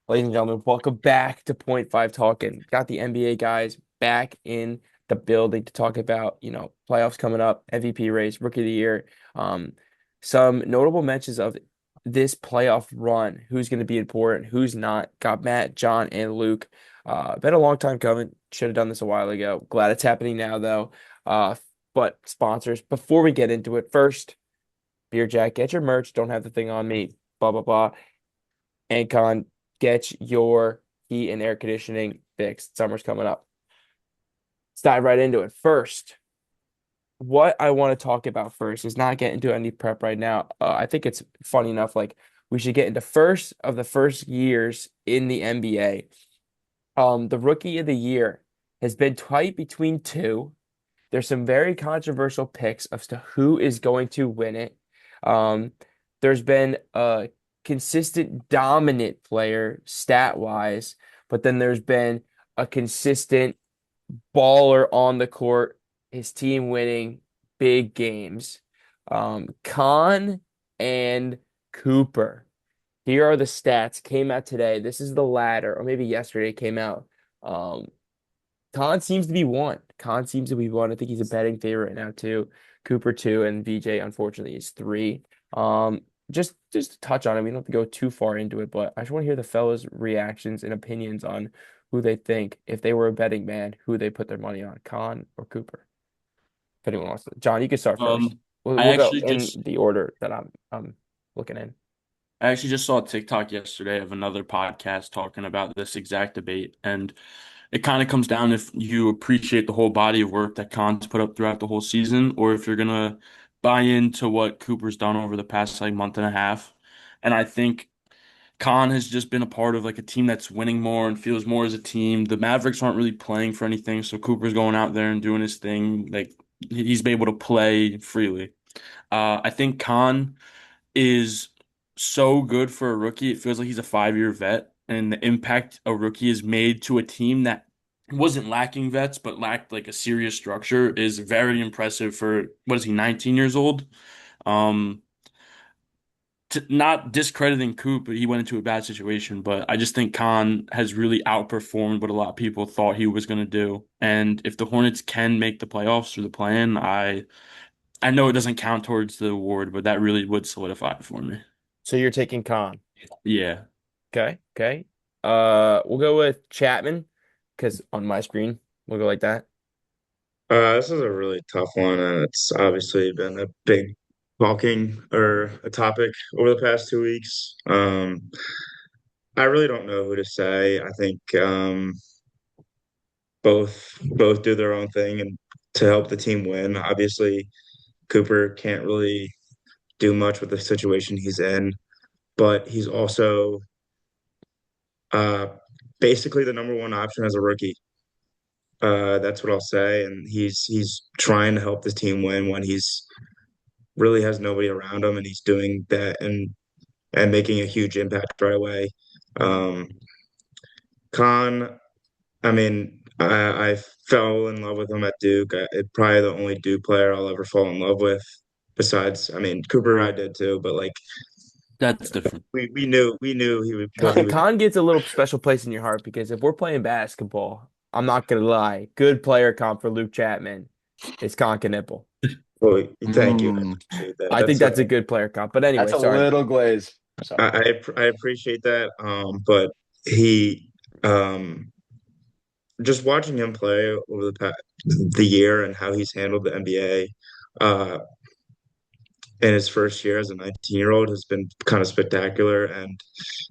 Ladies and gentlemen, welcome back to Point Five Talking. Got the NBA guys back in the building to talk about, playoffs coming up, MVP race, Rookie of the Year. Um, some notable mentions of this playoff run, who's going to be important, who's not. Got Matt, John, and Luke. Been a long time coming. Should have done this a while ago. Glad it's happening now, though. Uh, but sponsors, before we get into it, first, Beer Jack, get your merch. Don't have the thing on me. Blah blah blah. And Con, get your heat and air conditioning fixed. Summer's coming up. Let's dive right into it. First, what I want to talk about first is not get into any prep right now. I think it's funny enough. Like we should get into first of the first years in the NBA. The rookie of the year has been tight between two. There's some very controversial picks as to who is going to win it. Um, there's been a consistent dominant player stat wise, but then there's been a consistent baller on the court, his team winning big games. Khan and Cooper. Here are the stats. Came out today. This is the ladder, or maybe yesterday came out. Um, Khan seems to be one. Khan seems to be one. I think he's a betting favorite now too. Cooper two, and VJ unfortunately is three. Just to touch on it. We don't have to go too far into it, but I just want to hear the fellas' reactions and opinions on who they think, if they were a betting man, who they put their money on, Khan or Cooper. If anyone wants to, John, you can start first. Um, We'll, I we'll go actually in just the order that I'm looking in. I actually just saw a TikTok yesterday of another podcast talking about this exact debate, and it kind of comes down if you appreciate the whole body of work that Khan's put up throughout the whole season, or if you're gonna buy into what Cooper's done over the past like month and a half. And I think Khan has just been a part of like a team that's winning more and feels more as a team. The Mavericks aren't really playing for anything, so Cooper's going out there and doing his thing. Like he's been able to play freely. I think Khan is so good for a rookie. It feels like he's a 5-year vet, and the impact a rookie has made to a team that wasn't lacking vets but lacked like a serious structure is very impressive for what is he, 19 years old? Um, not discrediting Coop, but he went into a bad situation. But I just think Khan has really outperformed what a lot of people thought he was going to do. And if the Hornets can make the playoffs through the plan, I know it doesn't count towards the award, but that really would solidify it for me. So you're taking Khan. Yeah. Okay, okay. We'll go with Chapman because on my screen we'll go like that. This is a really tough one, and it's obviously been a big talking or a topic over the past 2 weeks. I really don't know who to say. I think both do their own thing and to help the team win. Obviously, Cooper can't really do much with the situation he's in, but he's also uh, basically the number one option as a rookie. That's what I'll say, and he's trying to help the team win when he's really has nobody around him, and he's doing that and making a huge impact right away. Um, Khan, I mean, I fell in love with him at Duke. Probably the only Duke player I'll ever fall in love with. Besides, I mean, Cooper I did too, but like That's different. we knew he would what he would. Khan gets a little special place in your heart because if we're playing basketball, I'm not gonna lie, good player comp for Luke Chapman is Khan Knippel. Well, thank you. I Mm, appreciate that. I think that's a good player comp. But that's anyway, a sorry. little glazed. Sorry. I appreciate that. But he just watching him play over the year and how he's handled the NBA in his first year as a 19-year-old has been kind of spectacular. And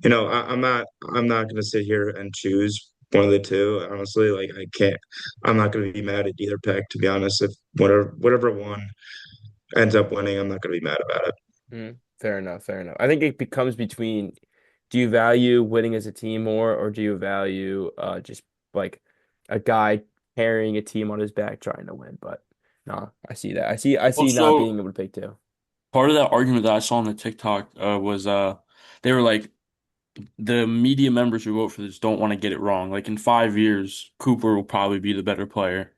I'm not going to sit here and choose one of the two. Honestly, like I can't. I'm not going to be mad at either pick. To be honest, if whatever one ends up winning, I'm not going to be mad about it. Fair enough, fair enough. I think it becomes between do you value winning as a team more or do you value just like a guy carrying a team on his back trying to win? But no, I see that. I see not Also, being able to pick two. part of that argument that I saw on the TikTok was they were like the media members who vote for this don't want to get it wrong. Like in 5 years, Cooper will probably be the better player.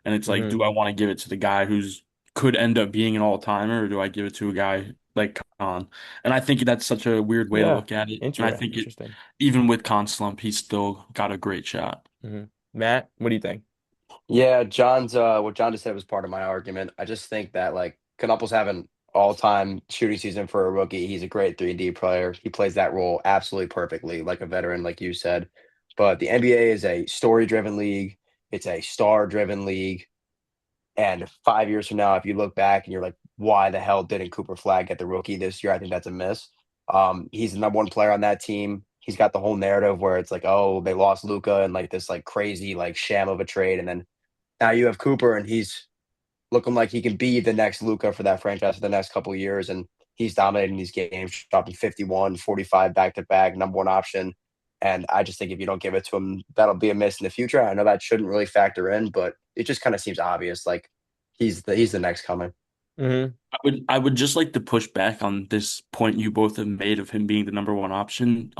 And it's like, Hmm. do I want to give it to the guy who's could end up being an all-timer, or do I give it to a guy like Khan. And I think that's such a weird way to Yeah, look at it. And I think it, interesting. even with Khan's slump, he's still got a great shot. Matt, what do you think? Yeah, John's what John just said was part of my argument. I just think that like Canople's having all-time shooting season for a rookie. He's a great 3D player. He plays that role absolutely perfectly, like a veteran, like you said. But the NBA is a story-driven league. It's a star-driven league. And 5 years from now, if you look back and you're like, why the hell didn't Cooper Flag get the rookie this year? I think that's a miss. He's the number one player on that team. He's got the whole narrative where it's like, oh, they lost Luca and like this like crazy like sham of a trade, and then now you have Cooper, and he's looking like he can be the next Luca for that franchise for the next couple of years. And he's dominating these games, dropping 51, 45 back to back, number one option. And I just think if you don't give it to him, that'll be a miss in the future. I know that shouldn't really factor in, but it just kind of seems obvious. Like he's the next coming. Hmm. I would just like to push back on this point you both have made of him being the number one option.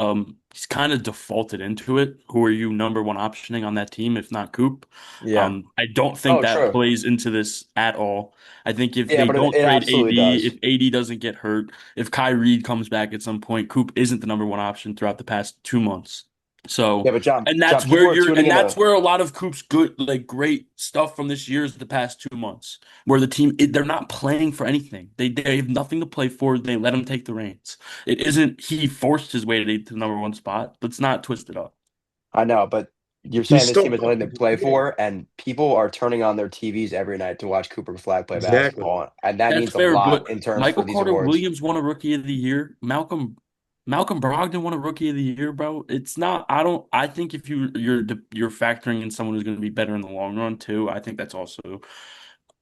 He's kind of defaulted into it. Who are you number one optioning on that team if not Coop? Yeah. I don't think Oh, that true. plays into this at all. I think if Yeah, they but it, don't it trade absolutely AD, if does. AD doesn't get hurt, if Kyrie comes back at some point, Coop isn't the number one option throughout the past 2 months. So Yeah, but John, and John, that's where people are you're, tuning and that's into. where a lot of Coop's good, like great stuff from this year is the past 2 months, where the team they're not playing for anything. They have nothing to play for. They let him take the reins. It isn't he forced his way to the number one spot. Let's not twist it up. I know, but you're He's saying this still team is nothing to playing play every game. for, and people are turning on their TVs every night to watch Cooper Flag play Exactly. basketball, and that That's means a fair, lot but in terms for Michael these Carter awards. Williams won a Rookie of the Year. Malcolm Brogdon won a Rookie of the Year, bro. It's not. I don't. I think if you're factoring in someone who's going to be better in the long run too, I think that's also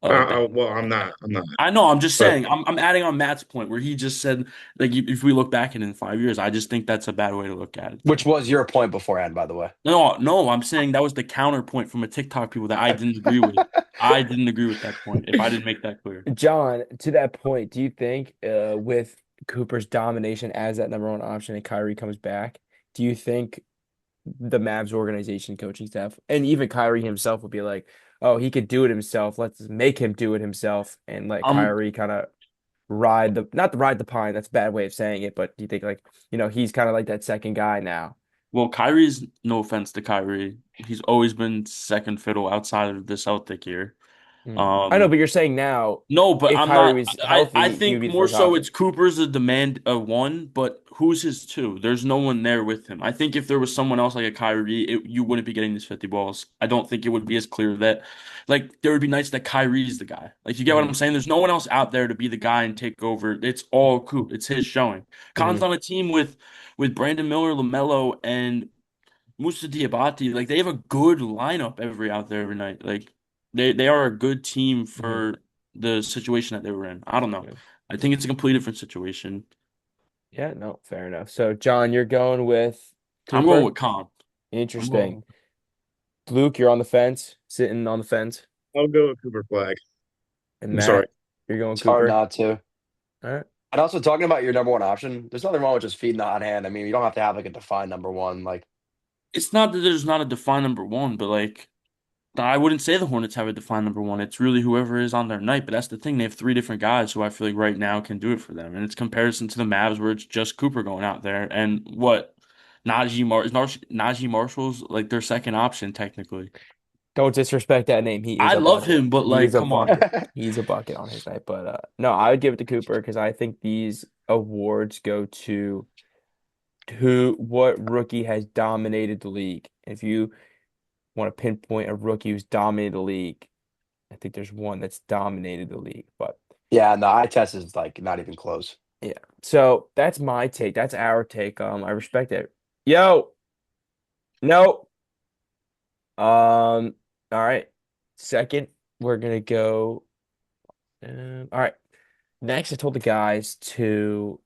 bad. Well, I'm not. I'm not. I know. I'm just But saying. I'm adding on Matt's point where he just said like if we look back in 5 years, I just think that's a bad way to look at it Which too. was your point beforehand, by the way. No, no, I'm saying that was the counterpoint from a TikTok people that I didn't agree with. I didn't agree with that point. If I didn't make that clear, John, to that point, do you think with Cooper's domination as that number one option and Kyrie comes back, do you think the Mavs organization, coaching staff, and even Kyrie himself would be like, oh, he could do it himself. Let's make him do it himself and let um, Kyrie kind of ride the not the ride the pine, that's a bad way of saying it, but do you think like, he's kind of like that second guy now? well, Kyrie's no offense to Kyrie, he's always been second fiddle outside of the Celtic here. I know, Um, but you're saying now No, but if I'm Kyrie not. was I healthy, he would think be the more first so option. it's Cooper's a demand of one, but who's his two? There's no one there with him. I think if there was someone else like a Kyrie, you wouldn't be getting these 50 balls. I don't think it would be as clear that, like, there would be nights that Kyrie's the guy. Like, you get what I'm Hmm. saying? There's no one else out there to be the guy and take over. It's all Coop. It's his showing. Khan's Hmm. on a team with Brandon Miller, LaMelo, and Musa Diabate, like they have a good lineup every out there every night. Like they are a good team Hmm. for the situation that they were in. I don't know. Yeah. I think it's a completely different situation. Yeah, no, fair enough. So, John, you're going with I'm going Cooper. with Khan. I'm Interesting. going. Luke, you're on the fence, sitting on the fence. I'll go with Cooper Flag. And I'm sorry. Matt, you're going It's hard Cooper. not to. All right. And also talking about your number one option, there's nothing wrong with just feeding the hot hand. I mean, you don't have to have like a defined number one. Like, It's not that there's not a defined number one, but like I wouldn't say the Hornets have a defined number one. It's really whoever is on their night. But that's the thing. They have three different guys who I feel like right now can do it for them. And it's comparison to the Mavs where it's just Cooper going out there. And what? Najee Marshall's like their second option technically. Don't disrespect that name. He is I a love bucket. him, but He like, is a come on. bucket. He's a bucket on his night. But no, I would give it to Cooper because I think these awards go to what rookie has dominated the league. If you want to pinpoint a rookie who's dominated the league, I think there's one that's dominated the league. But yeah, the eye test is like not even close. yeah. So that's my take. That's our take. I respect it. Yo, no. All right. Second, we're gonna go. All right. Next, I told the guys to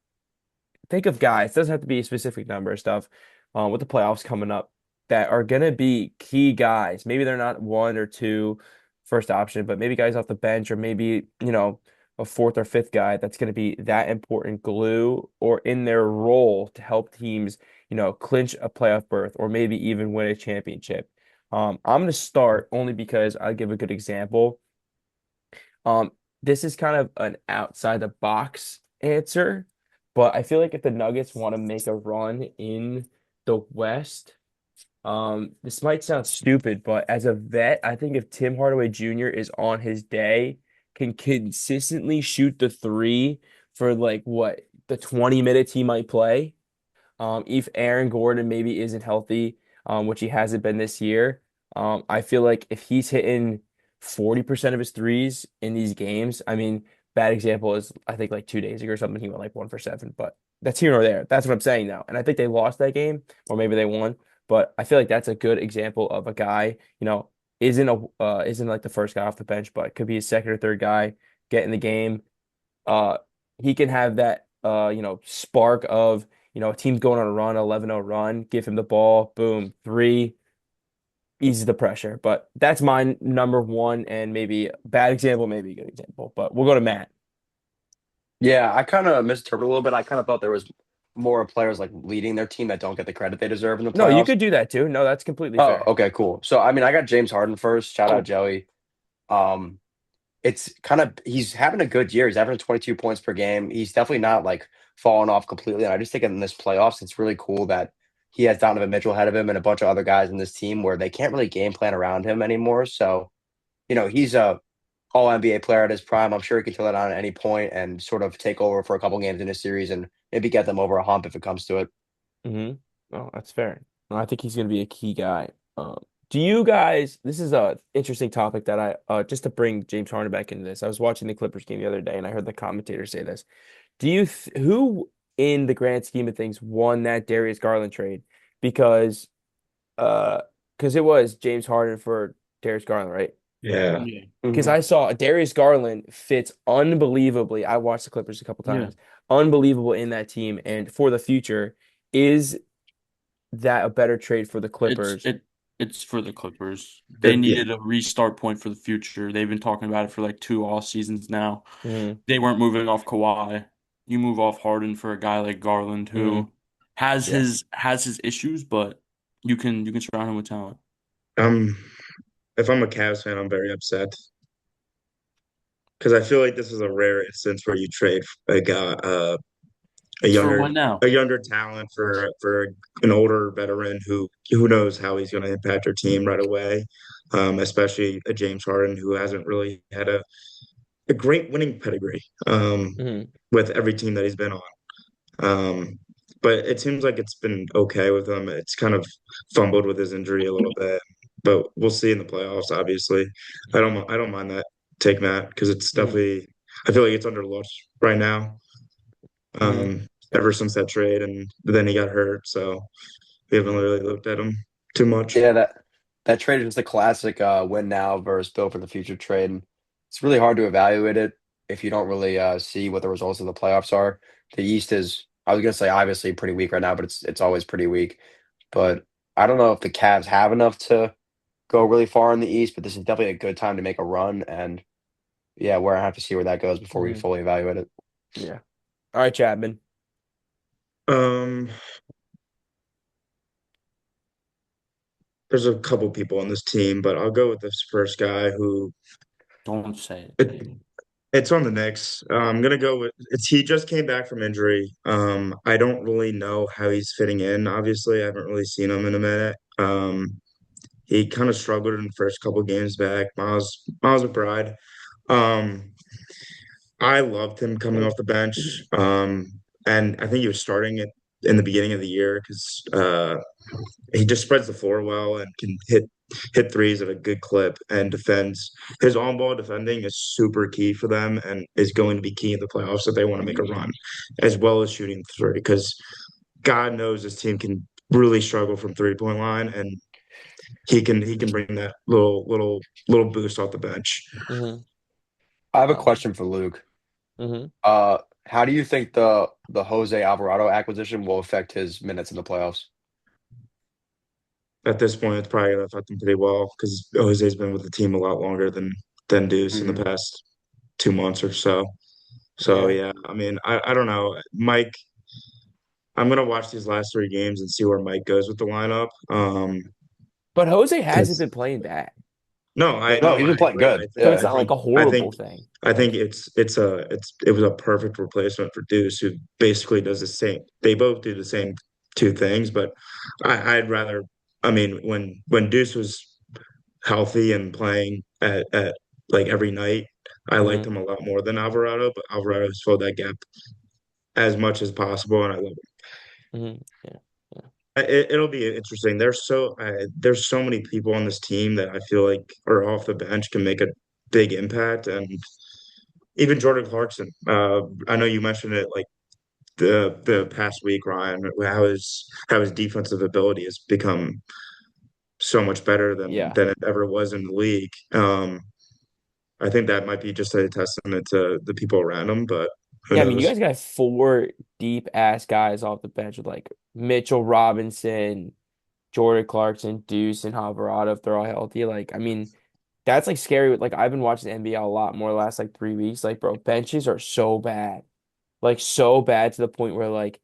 think of guys. It doesn't have to be a specific number of stuff. With the playoffs coming up, that are gonna be key guys. Maybe they're not one or two first option, but maybe guys off the bench, or maybe a fourth or fifth guy that's gonna be that important glue or in their role to help teams, clinch a playoff berth or maybe even win a championship. I'm gonna start only because I'll give a good example. Um, this is kind of an outside the box answer, but I feel like if the Nuggets want to make a run in the West, this might sound stupid, but as a vet, I think if Tim Hardaway Jr. is on his day, can consistently shoot the three for like what the 20 minutes he might play. If Aaron Gordon maybe isn't healthy, which he hasn't been this year, I feel like if he's hitting 40% of his threes in these games, I mean, bad example is I think like 2 days ago or something, he went like 1 for 7, but that's here or there. That's what I'm saying now. And I think they lost that game, or maybe they won, but I feel like that's a good example of a guy, isn't like the first guy off the bench, but could be a second or third guy, get in the game, uh he can have that spark of a team's going on a run, 11-0 run, give him the ball, boom, three, eases the pressure. But that's my number one, and maybe bad example, maybe a good example. But we'll go to Matt. Yeah, I kind of misinterpreted a little bit. I kind of thought there was more players like leading their team that don't get the credit they deserve in the No, you playoffs. could do that too. No, that's completely Oh, fair. okay, cool. So I mean, I got James Harden first. Shout out Cool. Joey. Um, it's kind of he's having a good year. He's averaging 22 points per game. He's definitely not like falling off completely. And I just think in this playoffs, it's really cool that he has Donovan Mitchell ahead of him and a bunch of other guys in this team where they can't really game plan around him anymore. So, he's a all NBA player at his prime. I'm sure he can fill it on at any point and sort of take over for a couple games in a series and maybe get them over a hump if it comes to it. Oh, that's fair. No, I think he's going to be a key guy. Do you guys? This is a interesting topic that just to bring James Harden back into this. I was watching the Clippers game the other day, and I heard the commentator say this. Who in the grand scheme of things won that Darius Garland trade? Because uh because it was James Harden for Darius Garland, right? Yeah. Yeah. Because Mhm. I saw Darius Garland fits unbelievably. I watched the Clippers a couple Yeah. times. Unbelievable in that team, and for the future, is that a better trade for the It's Clippers? it it's for the Clippers. They It, yeah. needed a restart point for the future. They've been talking about it for like two all seasons now. Hmm. They weren't moving off Kawhi. You move off Harden for a guy like Garland Hmm. who has Yeah. his issues, but you can surround him with talent. Um, if I'm a Cavs fan, I'm very upset because I feel like this is a rare instance where you trade a guy, a It's for younger when now. a younger talent for an older veteran who knows how he's going to impact your team right away. Especially a James Harden who hasn't really had a great winning pedigree Hmm. with every team that he's been on. Um, but it seems like it's been okay with him. It's kind of fumbled with his injury a little bit, but we'll see in the playoffs. Obviously, I don't mind that take, Matt, because it's Hmm. definitely I feel like it's underlooked right now. Hmm. Ever since that trade, and then he got hurt, so we haven't really looked at him too much. Yeah, that trade is just a classic win now versus build for the future trade. And it's really hard to evaluate it if you don't really see what the results of the playoffs are. The East is, I was gonna say, obviously pretty weak right now, but it's always pretty weak. But I don't know if the Cavs have enough to go really far in the East, but this is definitely a good time to make a run. And yeah, where I have to see where that goes before we Hmm. fully evaluate it. Yeah. All right, Chapman. Um, there's a couple people on this team, but I'll go with this first guy who Don't say it. it, it's on the Knicks. I'm gonna go with it's he just came back from injury. I don't really know how he's fitting in. Obviously, I haven't really seen him in a minute. He kind of struggled in the first couple games back. Miles McBride. Um, I loved him coming off the bench. And I think he was starting it in the beginning of the year because he just spreads the floor well and can hit threes at a good clip and defends. His on-ball defending is super key for them and is going to be key in the playoffs if they want to make a run, as well as shooting three. Because God knows this team can really struggle from three-point line, and he can bring that little boost off the bench. Hmm. I have a Um, question for Luke. hmm. How do you think the Jose Alvarado acquisition will affect his minutes in the playoffs? At this point, it's probably going to affect him pretty well because Jose's been with the team a lot longer than Deuce in the Mhm. past 2 months or so. So Yeah. yeah, I mean, I don't know. Mike, I'm gonna watch these last three games and see where Mike goes with the lineup. But Jose hasn't Because been playing bad. No, I No, know, he's I been playing agree. good. So it's Yeah. not like a I horrible think, thing. I think Like, it was a perfect replacement for Deuce, who basically does the same. They both do the same two things, but I'd rather. I mean, when Deuce was healthy and playing at like every night, I liked mhm, him a lot more than Alvarado. But Alvarado has filled that gap as much as possible, and I love it. yeah, yeah, It'll be interesting. There's so many people on this team that I feel like are off the bench can make a big impact, and even Jordan Clarkson. I know you mentioned it like the past week, Ryan, how his defensive ability has become so much better yeah. than it ever was in the league. I think that might be just a testament to the people around him, but who Yeah, I mean, you knows? guys got four deep ass guys off the bench with like Mitchell Robinson, Jordan Clarkson, Deuce, and Alvarado if they're all healthy. Like, I mean, that's like scary. Like, I've been watching the NBA a lot more the last like 3 weeks. Like, bro, benches are so bad. Like, so bad to the point where like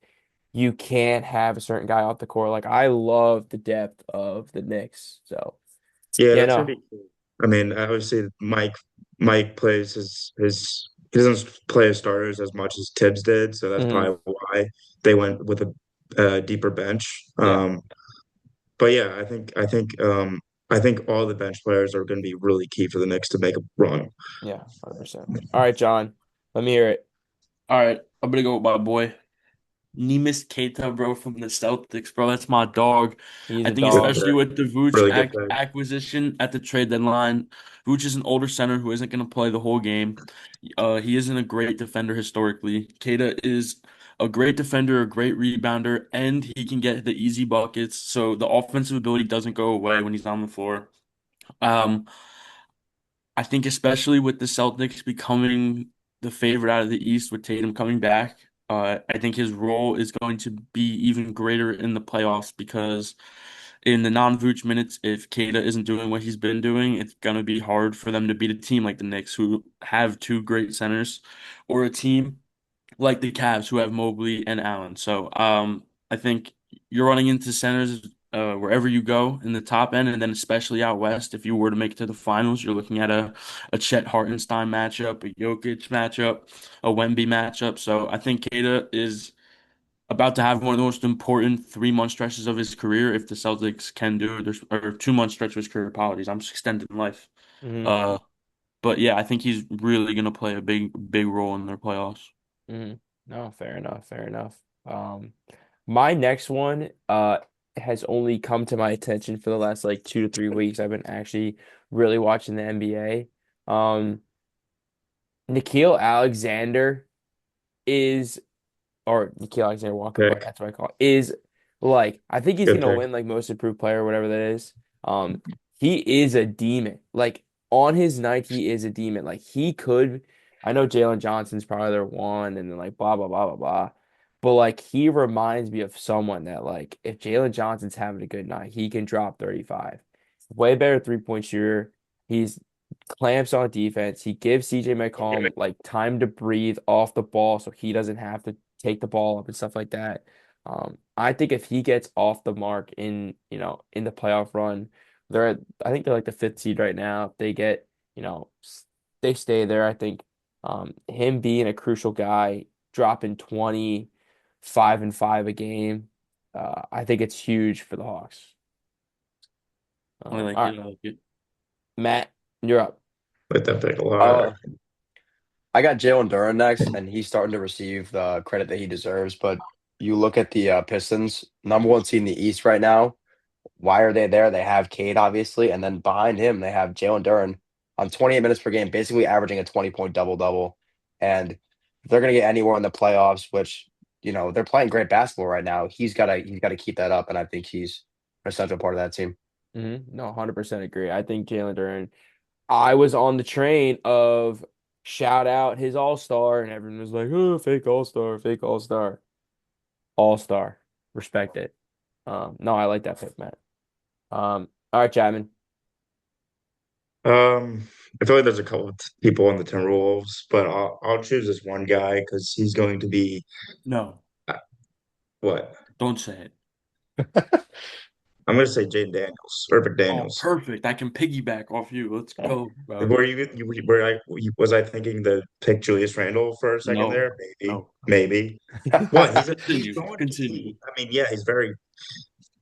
you can't have a certain guy off the court. Like, I love the depth of the Knicks. So, Yeah, yeah, that's gonna no. be cool. I mean, obviously Mike plays his he doesn't play his starters as much as Tibbs did, so that's Hmm. probably why they went with a deeper bench. Yeah, But yeah, I think all the bench players are going to be really key for the Knicks to make a run. yeah, 100%. All right, John, let me hear it. All right, I'm gonna go with my boy. Neemias Queta, bro, from the Celtics, bro. That's my dog. He's I a think Good dog. especially pick. with the Vooch Really good ac pick. acquisition at the trade deadline, Vooch is an older center who isn't going to play the whole game. He isn't a great defender historically. Queta is a great defender, a great rebounder, and he can get the easy buckets. So the offensive ability doesn't go away when he's on the floor. Um, I think especially with the Celtics becoming the favorite out of the East with Tatum coming back, I think his role is going to be even greater in the playoffs because in the non-Vooch minutes, if Kata isn't doing what he's been doing, it's gonna be hard for them to beat a team like the Knicks who have two great centers, or a team like the Cavs who have Mobley and Allen. So I think you're running into centers wherever you go in the top end, and then especially out west, if you were to make it to the finals, you're looking at a Chet Hartenstein matchup, a Jokic matchup, a Wemby matchup. So I think Kata is about to have one of the most important 3 month stretches of his career if the Celtics can do it, or 2 month stretch of his career. Apologies, I'm just extending life. Hmm. Uh, but yeah, I think he's really gonna play a big role in their playoffs. Hmm. No, fair enough, fair enough. My next one has only come to my attention for the last like 2 to 3 weeks. I've been actually really watching the NBA. Nikhil Alexander is or Nikhil Alexander Walker, but Pick. that's what I call it, is like I think he's Good gonna pick. win like most improved player or whatever that is. He is a demon. Like on his night, he is a demon. Like he could. I know Jalen Johnson's probably their one, and then like blah blah blah blah blah. But like he reminds me of someone that like if Jalen Johnson's having a good night, he can drop 35. Way better 3-point shooter. He's clamps on defense. He gives CJ McCollum like time to breathe off the ball so he doesn't have to take the ball up and stuff like that. I think if he gets off the mark in the playoff run, I think they're like the fifth seed right now. If they get, they stay there. I think him being a crucial guy, dropping 25 and 5 a game, I think it's huge for the Hawks. I like All right, it. I like it. Matt, you're up. Like that pick a lot. Uh, I got Jalen Duren next, and he's starting to receive the credit that he deserves. But you look at the Pistons, number one seed in the East right now. Why are they there? They have Cade, obviously, and then behind him, they have Jalen Duren on 28 minutes per game, basically averaging a 20-point double-double. And if they're going to get anywhere in the playoffs, which, they're playing great basketball right now, he's got to keep that up, and I think he's an essential part of that team. No, 100% agree. I think Jalen Duren. I was on the train of shout out his all-star, and everyone was like, "Oh, fake all-star, fake all-star, all-star." Respect it. No, I like that pick, Matt. All right, Chapman. I feel like there's a couple of people on the Timberwolves, but I'll choose this one guy because he's going to be No, what? don't say it. I'm gonna say Jaden Daniels or Oh, McDaniels. perfect. I can piggyback off you. Let's go, bro. Was I thinking to pick Julius Randle for a second No, there? Maybe, no. maybe. What he's Continue. going. Continue. I mean, yeah, he's very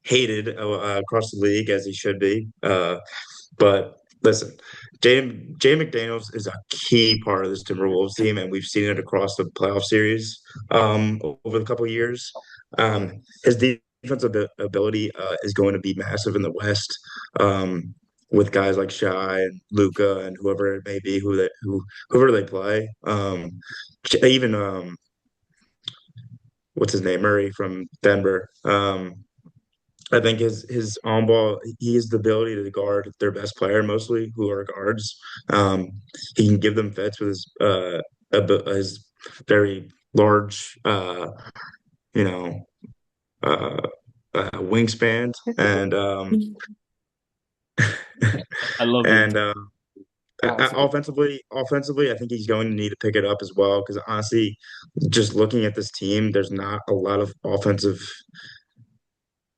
hated across the league as he should be. But listen, Jay McDaniels is a key part of this Timberwolves team, and we've seen it across the playoff series over the couple of years. His defensive ability is going to be massive in the West. With guys like Shy and Luca and whoever it may be, whoever they play, even what's his name, Murray from Denver. I think his on ball, he has the ability to guard their best player mostly, who are guards. Um, he can give them fits with his very large, you know, uh, wingspan, and I love it. and That's a good point. offensively, I think he's going to need to pick it up as well. Because honestly, just looking at this team, there's not a lot of offensive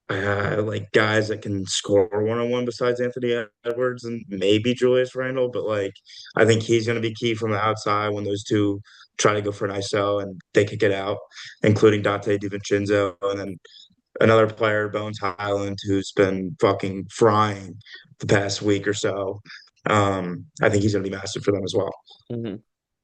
like guys that can score one on one besides Anthony Edwards and maybe Julius Randle, but like I think he's going to be key from the outside when those two try to go for an ISO and they kick it out, including Dante DiVincenzo and then another player, Bones Highland, who's been fucking frying the past week or so. I think he's going to be massive for them as well.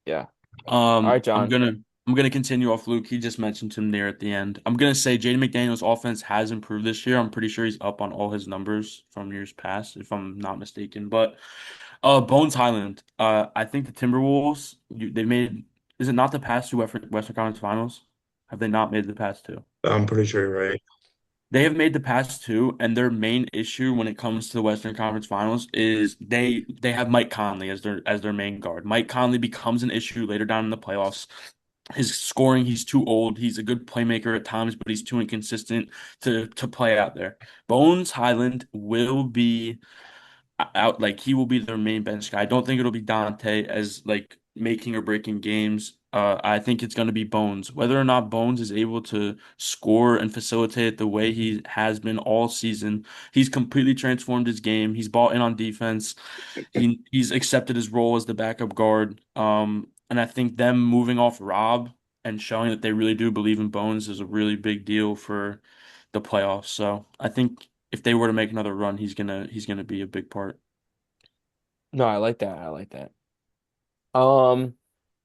Yeah. All right, I'm John. gonna continue off Luke. He just mentioned him there at the end. I'm gonna say Jaden McDaniel's offense has improved this year. I'm pretty sure he's up on all his numbers from years past, if I'm not mistaken. But Bones Highland, I think the Timberwolves, they made, is it not the past two Western Conference Finals? Have they not made the past two? I'm pretty sure you're right. They have made the past two, and their main issue when it comes to the Western Conference Finals is they have Mike Conley as their main guard. Mike Conley becomes an issue later down in the playoffs. His scoring, he's too old. He's a good playmaker at times, but he's too inconsistent to play out there. Bones Highland will be out, like he will be their main bench guy. I don't think it'll be Dante as like making or breaking games. I think it's going to be Bones. Whether or not Bones is able to score and facilitate the way he has been all season, he's completely transformed his game. He's bought in on defense. He's accepted his role as the backup guard. And I think them moving off Rob and showing that they really do believe in Bones is a really big deal for the playoffs. So I think if they were to make another run, he's gonna be a big part. No, I like that. I like that. Um,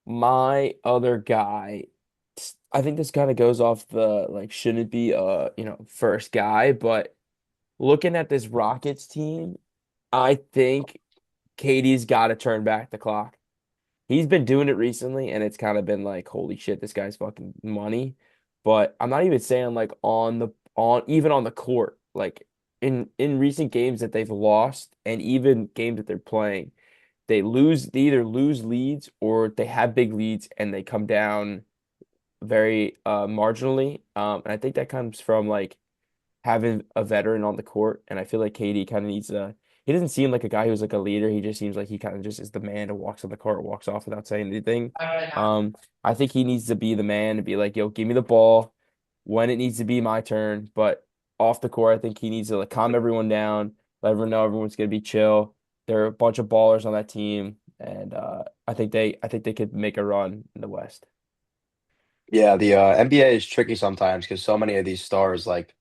my other guy, I think this kind of goes off the like shouldn't be first guy, but looking at this Rockets team, I think Katie's got to turn back the clock. He's been doing it recently, and it's kind of been like, holy shit, this guy's fucking money. But I'm not even saying like on even on the court, like in recent games that they've lost, and even games that they're playing, they either lose leads or they have big leads and they come down very marginally. And I think that comes from like having a veteran on the court, and I feel like Katie kind of needs a. He doesn't seem like a guy who's like a leader. He just seems like he kind of just is the man who walks on the court, walks off without saying anything. I think he needs to be the man and be like, "Yo, give me the ball when it needs to be my turn." But off the court, I think he needs to like calm everyone down, let everyone know everyone's gonna be chill. There are a bunch of ballers on that team, and I think they could make a run in the West. Yeah, the NBA is tricky sometimes because so many of these stars like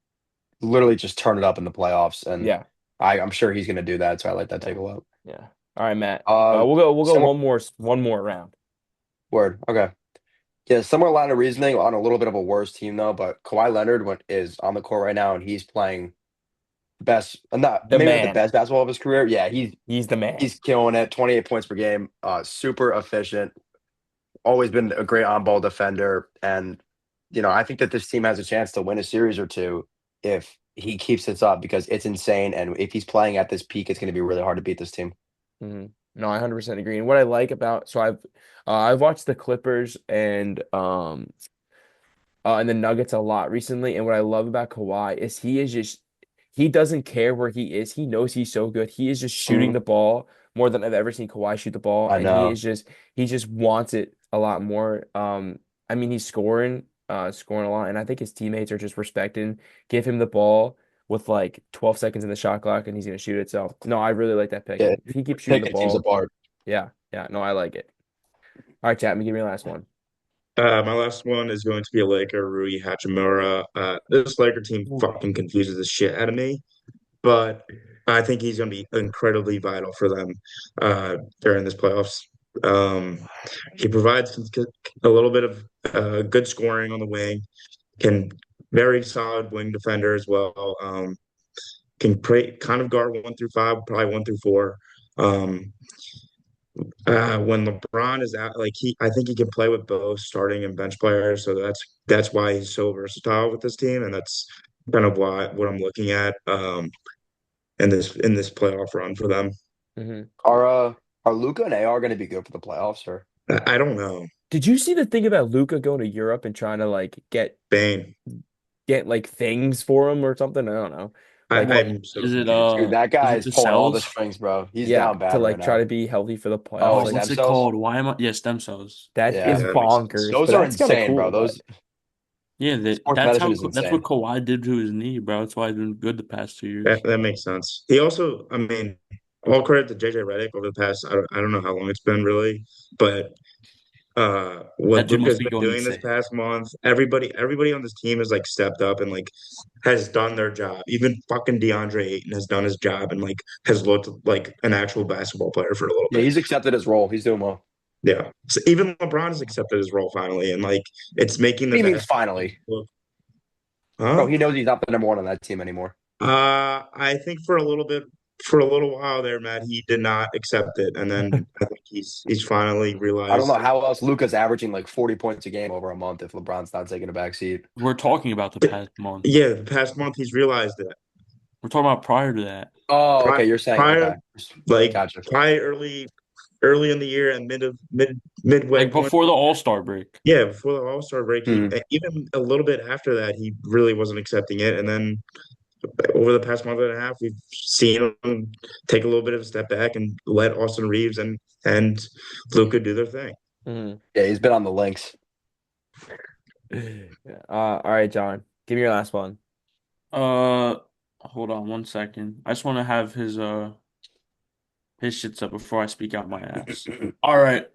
literally just turn it up in the playoffs, and Yeah, I'm sure he's going to do that. So I like that take yeah, a lot. yeah. All right, Matt. Uh, We'll go similar one more round. word. Okay. Yeah, similar line of reasoning on a little bit of a worse team though, but Kawhi Leonard is on the court right now and he's playing the best, not The maybe not the man. best basketball of his career. Yeah, He's the man. he's killing it. 28 points per game. Super efficient. Always been a great on-ball defender, and I think that this team has a chance to win a series or two if he keeps this up because it's insane. And if he's playing at this peak, it's going to be really hard to beat this team. No, I 100% agree. And what I like about I've watched the Clippers and the Nuggets a lot recently. And what I love about Kawhi is he doesn't care where he is. He knows he's so good. He is just shooting Mhm. the ball more than I've ever seen Kawhi shoot the ball. I And know. he just wants it a lot more. I mean, he's scoring a lot. And I think his teammates are just respecting, give him the ball. with like 12 seconds in the shot clock and he's gonna shoot it. So no, I really like that pick. Yeah, And if he keeps shooting the picking teams ball, apart. yeah, yeah, no, I like it. All right, Chapman, give me your last one. My last one is going to be a Laker, Rui Hachimura. This Laker team Ooh. fucking confuses the shit out of me, but I think he's going to be incredibly vital for them during this playoffs. Um, he provides a little bit of good scoring on the wing, can very solid wing defender as well. Can kind of guard 1 through 5, probably 1 through 4. Um, when LeBron is out, like I think he can play with both starting and bench players. So that's why he's so versatile with this team, and that's kind of what I'm looking at in this playoff run for them. Hmm. Are Luca and AR going to be good for the playoffs or? I don't know, Did you see the thing about Luca going to Europe and trying to like Bane. get like things for him or something? I don't know. Like What I'm so is it? confused. Dude, that Is guy it is the pulling all the cells? strings, bro. He's yeah, down to bad right like try now. to be healthy for the Oh, Oh, playoffs. Like what's stem it cells? called? Why am I? Yeah, stem cells. that Yeah. is Yeah, that makes sense. bonkers, Those but are that's kind of insane, cool. bro. But Yeah, Sports that's medicine how is that's what insane. Kawhi did to his knee, bro. That's why he's been good the past 2 years. That makes sense. He also, I mean, all credit to JJ Redick over the past. I don't know how long it's been really, but what That dude must Luca's be been going doing this insane. past month, everybody on this team has like stepped up and like has done their job. Even fucking DeAndre Ayton has done his job and like has looked like an actual basketball player for a little Yeah, bit. he's accepted his role. He's doing well. Yeah. So even LeBron has accepted his role finally, and like it's making What do the you mean basketball team finally? look. Bro, Huh? he knows he's not the number one on that team anymore. I think for a little while there, Matt, he did not accept it, and then I think he's finally I don't know realized. how else Luca's averaging like 40 points a game over a month if LeBron's not taking a back seat. We're talking about the past month. Yeah, the past month he's realized it. We're talking about prior to that. Oh, Prior, okay. You're saying prior okay. like Gotcha. probably early in the year and midway Like point. before the All-Star break. Yeah, before the All-Star break, he Hmm. even a little bit after that, he really wasn't accepting it. And then over the past month and a half, we've seen him take a little bit of a step back and let Austin Reeves and Luca do their thing. Mhm. Yeah, he's been on the links. All right, John, give me your last one. Uh, hold on 1 second. I just want to have his shits up before I speak out my ass. All right,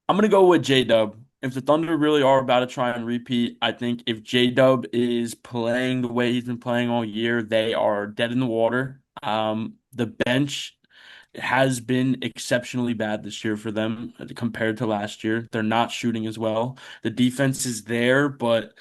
I'm gonna go with J-Dub. If the Thunder really are about to try and repeat, I think if J-Dub is playing the way he's been playing all year, they are dead in the water. The bench has been exceptionally bad this year for them compared to last year. They're not shooting as well. The defense is there, but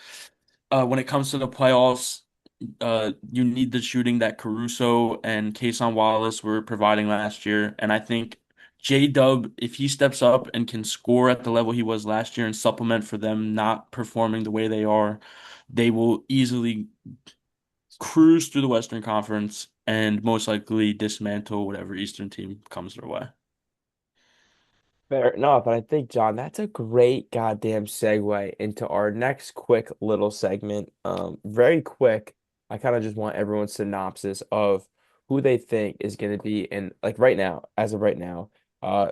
when it comes to the playoffs, you need the shooting that Caruso and Kason Wallace were providing last year. And I think J-Dub, if he steps up and can score at the level he was last year and supplement for them not performing the way they are, they will easily cruise through the Western Conference and most likely dismantle whatever Eastern team comes their way. Fair enough, but I think, John, that's a great goddamn segue into our next quick little segment. Very quick. I kind of just want everyone's synopsis of who they think is going to be in, like right now, as of right now, uh,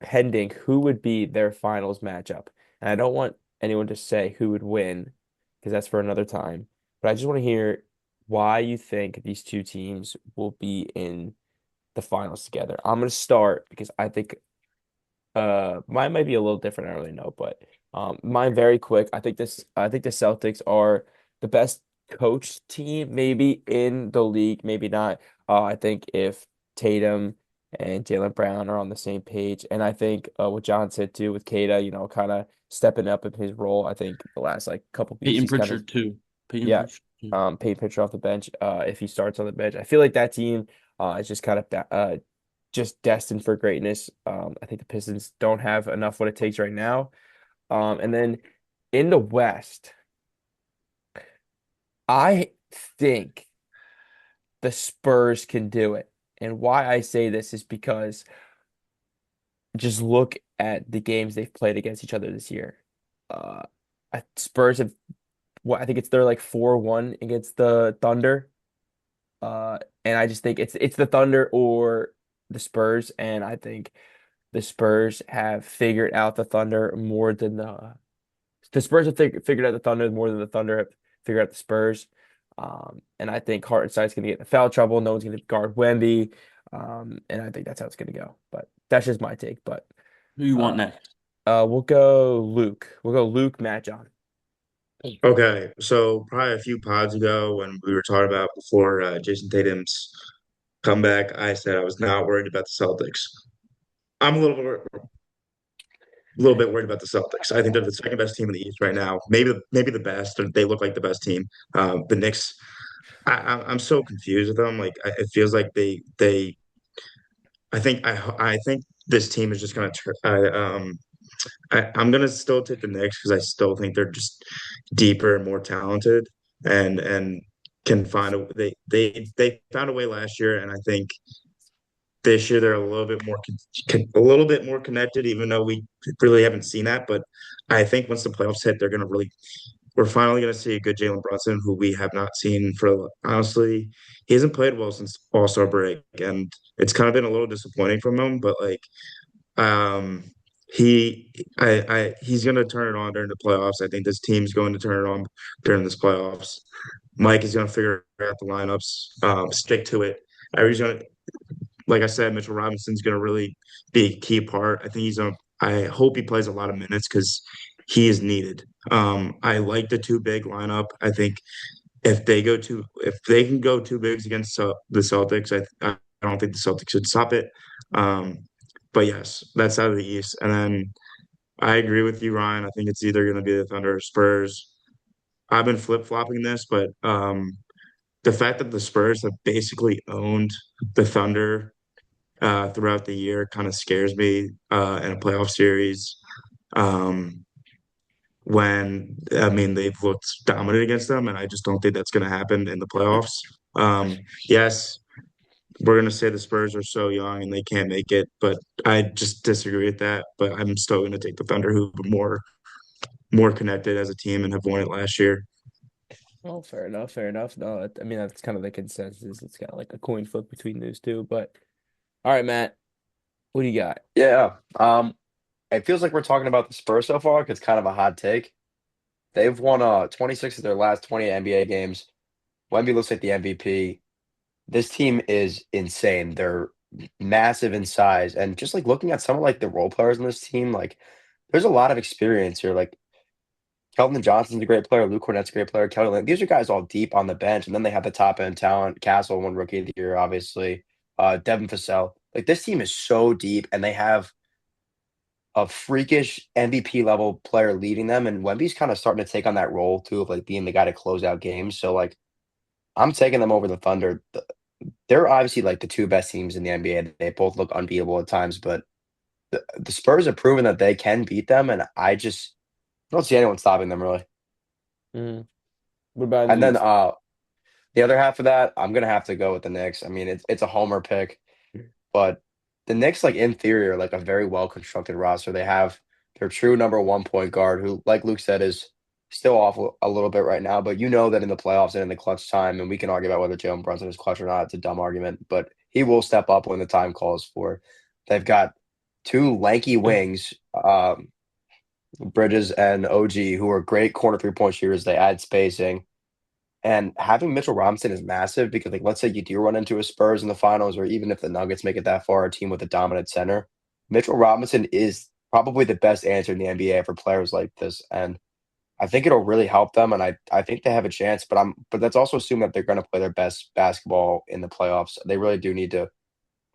pending who would be their finals matchup. And I don't want anyone to say who would win because that's for another time. But I just want to hear why you think these two teams will be in the finals together. I'm going to start because I think mine might be a little different. I don't really know, but mine very quick. I think the Celtics are the best coached team maybe in the league, maybe not. I think if Tatum and Jalen Brown are on the same page, and I think what John said too with Kata, kind of stepping up in his role. I think the last like couple weeks Peyton he's kind of Pritchard too. Peyton yeah, Pritchard too. Payne pitcher off the bench. If he starts on the bench, I feel like that team is just kind of just destined for greatness. I think the Pistons don't have enough what it takes right now. And then in the West, I think the Spurs can do it. And why I say this is because just look at the games they've played against each other this year. Uh, Spurs have what I think it's they're like 4-1 against the Thunder. And I just think it's the Thunder or the Spurs, and I think the Spurs have figured out the Thunder more than the Spurs have figured out the Thunder more than the Thunder have figured out the Spurs. And I think Hartenstein's going to get in foul trouble. No one's going to guard Wemby. And I think that's how it's going to go. But that's just my take. But Who you want uh, next? we'll go Luke. We'll go Luke, Matt, John. Okay, so probably a few pods ago when we were talking about before Jason Tatum's comeback, I said I was not worried about the Celtics. I'm a little bit worried about the Celtics. I think they're the second best team in the East right now. Maybe the best. They look like the best team. The Knicks, I'm so confused with them. Like it feels like they. I think this team is just gonna. I'm gonna still take the Knicks because I still think they're just deeper and more talented and can find a they found a way last year, and I think this year they're a little bit more a little bit more connected, even though we really haven't seen that. But I think once the playoffs hit, they're gonna really we're finally gonna see a good Jalen Brunson, who we have not seen for honestly, he hasn't played well since All-Star break, and it's kind of been a little disappointing from him. But like um, he's going to turn it on during the playoffs. I think this team's going to turn it on during this playoffs. Mike is going to figure out the lineups, stick to it. Everybody's going to, like I said, Mitchell Robinson's going to really be a key part. I think he's going to, I hope he plays a lot of minutes because he is needed. I like the two big lineup. I think if they can go two bigs against the Celtics, I don't think the Celtics should stop it. Um, but yes, that's out of the East. And then I agree with you, Ryan. I think it's either going to be the Thunder or Spurs. I've been flip-flopping this, but the fact that the Spurs have basically owned the Thunder throughout the year kind of scares me in a playoff series. Um, when I mean they've looked dominant against them, and I just don't think that's going to happen in the playoffs. Yes, we're going to say the Spurs are so young and they can't make it, but I just disagree with that. But I'm still going to take the Thunder, who are more connected as a team and have won it last year. Oh, fair enough. Fair enough. No, I mean, that's kind of the consensus. It's kind of like a coin flip between those two. But all right, Matt, what do you got? Yeah. It feels like we're talking about the Spurs so far 'cause it's kind of a hot take. They've won 26 of their last 20 NBA games. Wemby looks like the MVP. This team is insane. They're massive in size, and just like looking at some of like the role players in this team, like there's a lot of experience here. Like Keldon Johnson's a great player, Luke Cornett's a great player, Kelly Lin. These are guys all deep on the bench, and then they have the top end talent. Castle won Rookie of the Year, obviously. Devin Vassell. Like this team is so deep, and they have a freakish MVP level player leading them. And Wemby's kind of starting to take on that role too of like being the guy to close out games. So like I'm taking them over the Thunder. They're obviously like the two best teams in the NBA. They both look unbeatable at times, but the Spurs have proven that they can beat them, and I just don't see anyone stopping them really. Mm. What about in the And then East? the other half of that, I'm gonna have to go with the Knicks. I mean, it's a homer pick, but the Knicks, like in theory, are like a very well constructed roster. They have their true number one point guard, who, like Luke said, is still off a little bit right now. But you know that in the playoffs and in the clutch time, and we can argue about whether Jalen Brunson is clutch or not. It's a dumb argument, but he will step up when the time calls for. They've got two lanky wings, Bridges and OG, who are great corner 3-point shooters. They add spacing. And having Mitchell Robinson is massive because, like, let's say you do run into a Spurs in the finals, or even if the Nuggets make it that far, a team with a dominant center, Mitchell Robinson is probably the best answer in the NBA for players like this. And I think it'll really help them. And I think they have a chance, but that's also assuming that they're going to play their best basketball in the playoffs. They really do need to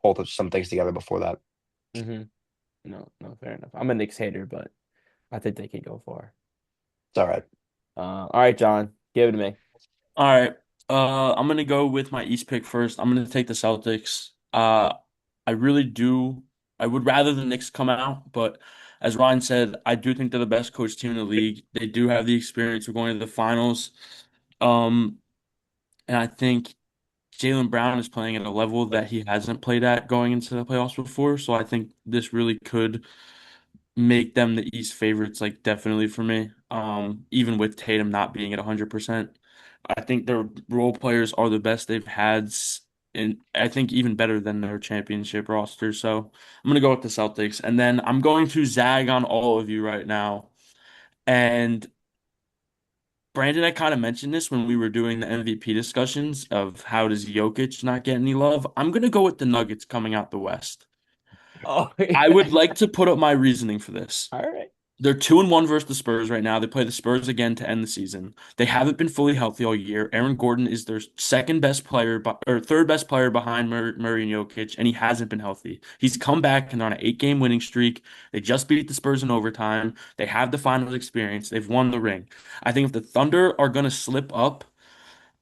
pull some things together before that. Mm-hmm. No, no, fair enough. I'm a Knicks hater, but I think they can go far. It's all right. All right, John, give it to me. All right. I'm gonna go with my East pick first. I'm gonna take the Celtics. I really do. I would rather the Knicks come out, but as Ryan said, I do think they're the best coach team in the league. They do have the experience of going to the finals. Um, and I think Jalen Brown is playing at a level that he hasn't played at going into the playoffs before. So I think this really could make them the East favorites, like definitely for me. Even with Tatum not being at 100%. I think their role players are the best they've had, and I think even better than their championship roster. So I'm gonna go with the Celtics, and then I'm going to zag on all of you right now and Brandon had kind of mentioned this when we were doing the MVP discussions of how does Jokic not get any love. I'm gonna go with the Nuggets coming out the West. Oh, I yeah. would like to put up my reasoning for this. All right. They're 2-1 versus the Spurs right now. They play the Spurs again to end the season. They haven't been fully healthy all year. Aaron Gordon is their second best player, or third best player behind Murray and Jokic, and he hasn't been healthy. He's come back and they're on an 8-game winning streak. They just beat the Spurs in overtime. They have the finals experience. They've won the ring. I think if the Thunder are going to slip up,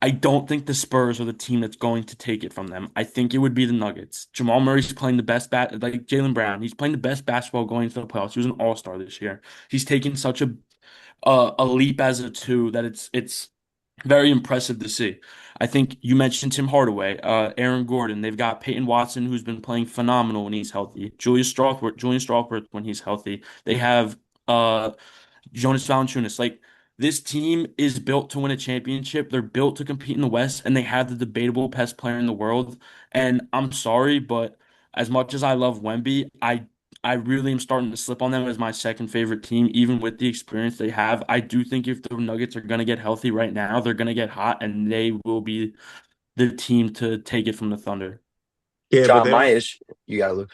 I don't think the Spurs are the team that's going to take it from them. I think it would be the Nuggets. Jamal Murray's playing the best like Jaylen Brown. He's playing the best basketball going into the playoffs. He was an all-star this year. He's taken such a leap as a two that it's very impressive to see. I think you mentioned Tim Hardaway, Aaron Gordon. They've got Peyton Watson, who's been playing phenomenal when he's healthy. Julian Strawbert when he's healthy. They have Jonas Valanciunas. Like this team is built to win a championship. They're built to compete in the West, and they have the debatable best player in the world. And I'm sorry, but as much as I love Wemby, I really am starting to slip on them as my second favorite team, even with the experience they have. I do think if the Nuggets are going to get healthy right now, they're going to get hot, and they will be the team to take it from the Thunder. Yeah, but John, they my don't. issue. You got to look.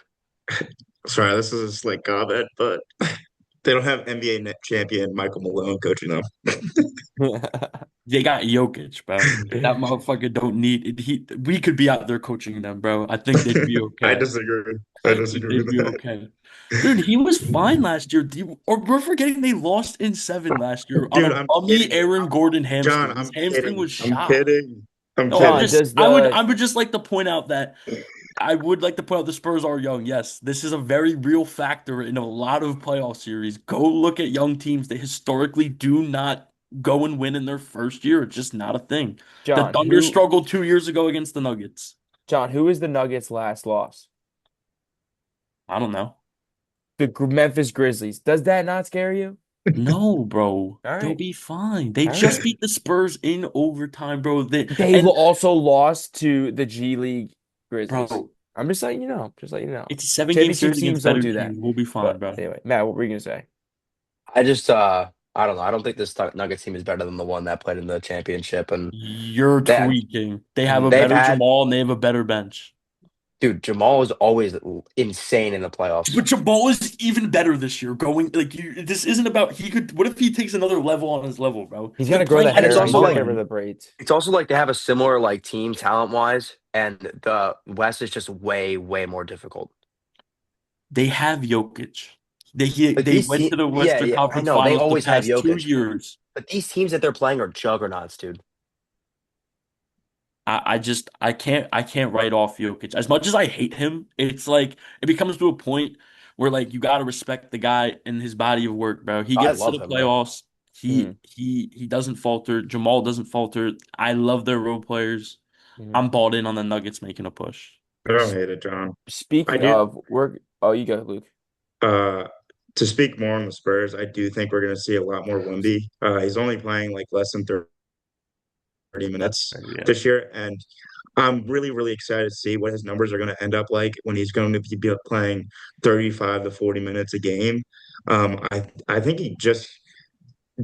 Sorry, this is a slick comment, but they don't have NBA net champion Michael Malone coaching them. They got Jokic, bro. That motherfucker don't need it. We could be out there coaching them, bro. I think they'd be I okay. disagree. I I think disagree they'd with be that. okay. Dude, he was fine last year. Or we're forgetting they lost in seven last year on Dude, a I'm bummy kidding. Aaron Gordon John, hamstring. His I'm hamstring kidding. was I'm shot. kidding. I'm No, I'm John, kidding. just does the I would just like to point out that I would like to point out the Spurs are young. Yes, this is a very real factor in a lot of playoff series. Go look at young teams. They historically do not go and win in their first year. It's just not a thing. The John, Thunder struggled 2 years ago against the Nuggets. Who is the Nuggets' last loss? I don't know. The Memphis Grizzlies. Does that not scare you? No, bro. All They'll right. be fine. They All right. just beat the Spurs in overtime, bro. They And also lost to the G League Grizzlies. bro, I'm just letting you know. Just letting you know. it's a 7 game Championship series teams against don't better do that. teams. We'll be fine, But bro. anyway, Matt, what were you gonna say? I just, I don't know. I don't think this Nuggets team is better than the one that played in the championship. And You're they, tweaking. They have a Mm, they've better had, Jamal and they have a better bench. dude, Jamal is always insane in the playoffs. But Jamal is even better this year. Going like you, this isn't about he could. What if he takes another level on his level, bro? he's They're gonna grow playing the And it's hair. Aaron He's also gonna like, get rid of Gordon. the braids. it's also like they have a similar like team talent wise, and the West is just way, way more difficult. They have Jokic. But They these went teams, to the yeah, Western yeah, I Conference know they Finals the always have past two Jokic, years. but these teams that they're playing are juggernauts, dude. I can't write off Jokic. As much as I hate him, it's like it becomes to a point where like you gotta respect the guy and his body of work, bro. He I gets to love the him, bro. playoffs. Mhm, He doesn't falter. Jamal doesn't falter. I love their role players. mhm. I'm balled in on the Nuggets making a push. I don't S- hate it, John. I Speaking do. of, we're oh, you go, Luke. Uh, to speak more on the Spurs, I do think we're going to see a lot more Wemby. He's only playing like less than 30 That's minutes fair, yeah. this year, and I'm really, really excited to see what his numbers are going to end up like when he's going to be playing 35 to 40 minutes a game. I think he just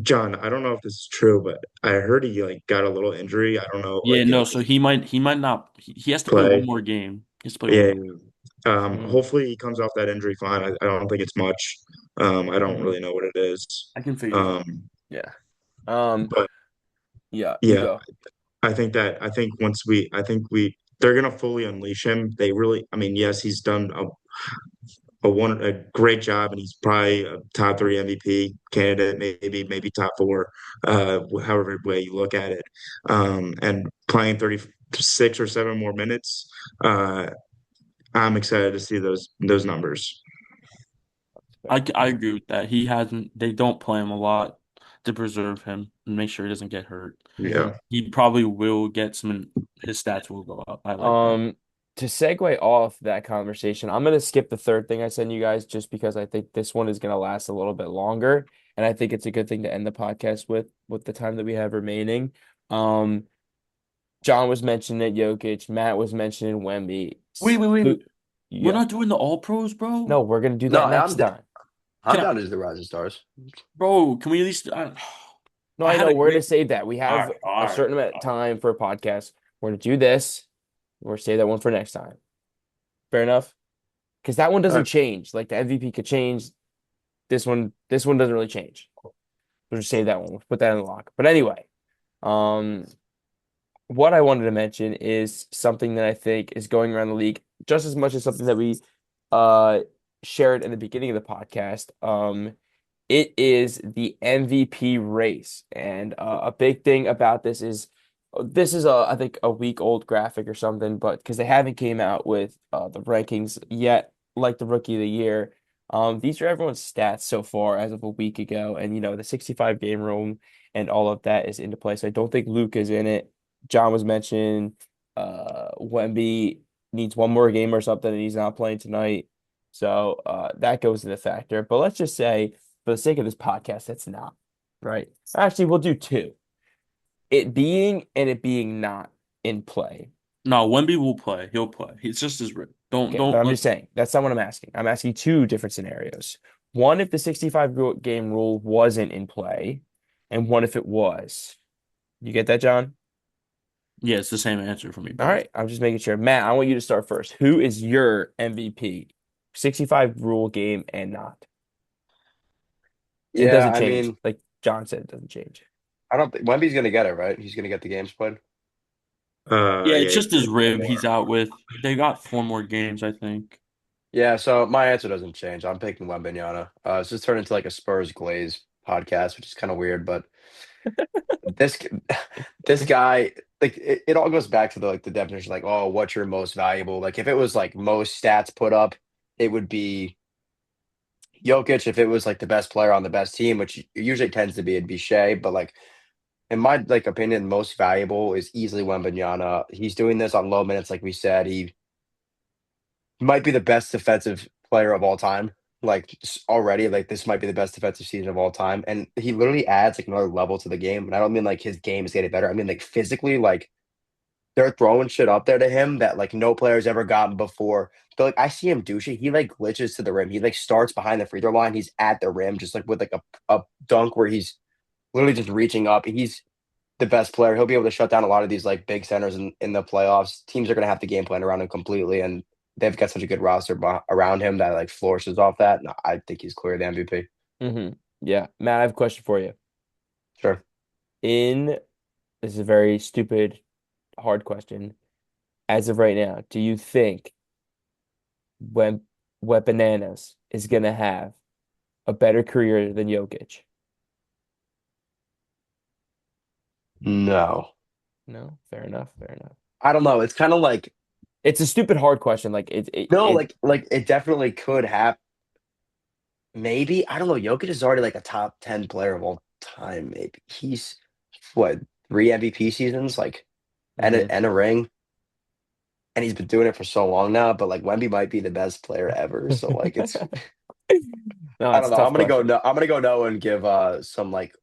John. I don't know if this is true, but I heard he like got a little injury. I don't know, Yeah, like if no, he so can he might not he has to play one play. more game. He has to play one Yeah. more. Mhm, Hopefully he comes off that injury fine. I don't think it's much. I don't mhm. really know what it is. I can figure it out. Um, Yeah. Um. but Yeah. You yeah, go. I think once I think they're gonna fully unleash him. They really, I mean, yes, he's done a great job, and he's probably a top three MVP candidate, maybe top four, however way you look at it. And playing 36 or seven more minutes, I'm excited to see those numbers. I agree with that. He hasn't. They don't play him a lot to preserve him and make sure he doesn't get hurt. Mhm. Yeah. He probably will get some. His stats will go up. I like that. Um. To segue off that conversation, I'm gonna skip the third thing I sent you guys just because I think this one is gonna last a little bit longer, and I think it's a good thing to end the podcast with the time that we have remaining. Um. John was mentioning it, Jokic. Matt was mentioning Wemby. Wait. Luke, We're yeah. not doing the All Pros, bro. No, we're gonna do No, that next time. I'm Can I, down to do the Rising Stars. bro? Can we at least? No, I I had know a we're gonna great. save that. We All have right, all a right. certain amount of time for a podcast. We're gonna do this. We're gonna save that one for next time. Fair enough? Because that one All doesn't right. change. Like the MVP could change. This one doesn't really change. We'll just save that one. We'll put that in the lock. But anyway, um, what I wanted to mention is something that I think is going around the league just as much as something that we uh shared in the beginning of the podcast. It is the MVP race, and a big thing about this is I think a week old graphic or something, but because they haven't came out with the rankings yet, like the Rookie of the Year. These are everyone's stats so far as of a week ago, and the 65 game rule and all of that is into play. So I don't think Luke is in it. John was mentioning Wemby needs one more game or something, and he's not playing tonight. So that goes into factor. But let's just say, for the sake of this podcast, that's not right. Actually, we'll do two. It being and it being not in play. No, Wemby will play. He'll play. He's just as rich. Don't Okay, but don't I'm let. just saying that's not what I'm asking. I'm asking two different scenarios. One if the 65 game rule wasn't in play, and one if it was. You get that, John? Yeah, it's the same answer for me, All both. right, I'm just making sure. Matt, I want you to start first. Who is your MVP? 65 rule game and not. It Yeah, doesn't I change. mean, Like John said, it doesn't change. I don't think Wemby's gonna get it, right? He's gonna get the games played. Yeah, Yeah, it's he's just his gonna get rib he's more. out with. They got 4 more games, I think. Yeah, so my answer doesn't change. I'm picking Wembanyama. It's just turned into like a Spurs Glaze podcast, which is kind of weird, but this this guy, like it all goes back to the definition, like, oh, what's your most valuable? Like if it was like most stats put up, it would be Jokic. If it was like the best player on the best team, which usually tends to be, it'd be Shea. But like in my like opinion, most valuable is easily Wembanyama. He's doing this on low minutes, like we said. He might be the best defensive player of all time. Like already, like this might be the best defensive season of all time, and he literally adds like another level to the game. And I don't mean like his game is getting better. I mean like physically, like they're throwing shit up there to him that like no player's ever gotten before. But like I see him do shit. He like glitches to the rim. He like starts behind the free throw line. He's at the rim, just like with like a dunk where he's literally just reaching up. He's the best player. He'll be able to shut down a lot of these like big centers in the playoffs. Teams are going to have to game plan around him completely, and they've got such a good roster around him that like flourishes off that. And I think he's clearly the MVP. Yeah, Matt, I have a question for you. Sure. In This is a very stupid, hard question. As of right now, do you think when Wet Bananas is gonna have a better career than Jokic? No, No, fair enough, fair enough. I don't know. It's kind of like It's a stupid hard question. Like no, it like it definitely could happen. Maybe I don't know. Jokic is already like a top 10 player of all time. Maybe he's what 3 MVP seasons, like hmm and a ring, and he's been doing it for so long now. But like Wemby might be the best player ever. So like it's No, I it's don't a know. tough question. I'm gonna go no and give some like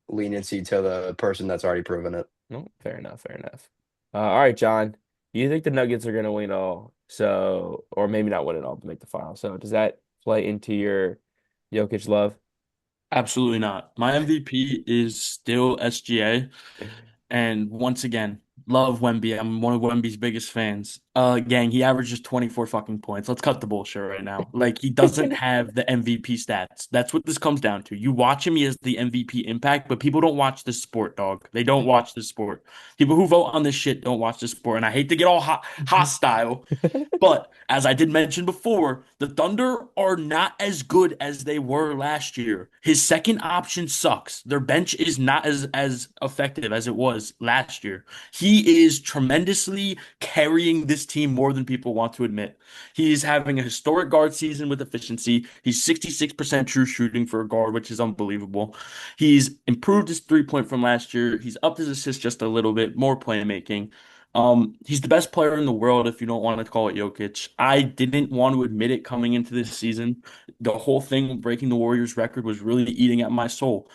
leniency to the person that's already proven it. No, fair enough, fair enough. All right, John. You think the Nuggets are gonna win all? So, or maybe not win it all, but make the final. So, does that play into your Jokic love? Absolutely not. My MVP is still SGA. And once again, love Wemby. I'm one of Wemby's biggest fans. Gang, he averages 24 fucking points. Let's cut the bullshit right now. Like, he doesn't have the MVP stats. That's what this comes down to. You watch him, he has the MVP impact, but people don't watch this sport, dog. They don't watch this sport. People who vote on this shit don't watch this sport. And I hate to get all hostile, but as I did mention before, the Thunder are not as good as they were last year. His second option sucks. Their bench is not as effective as it was last year. He is tremendously carrying this team more than people want to admit. He's having a historic guard season with efficiency. He's 66% true shooting for a guard, which is unbelievable. He's improved his 3-point from last year. He's upped his assist just a little bit, more playmaking. He's the best player in the world if you don't want to call it Jokic. I didn't want to admit it coming into this season. The whole thing breaking the Warriors record was really eating at my soul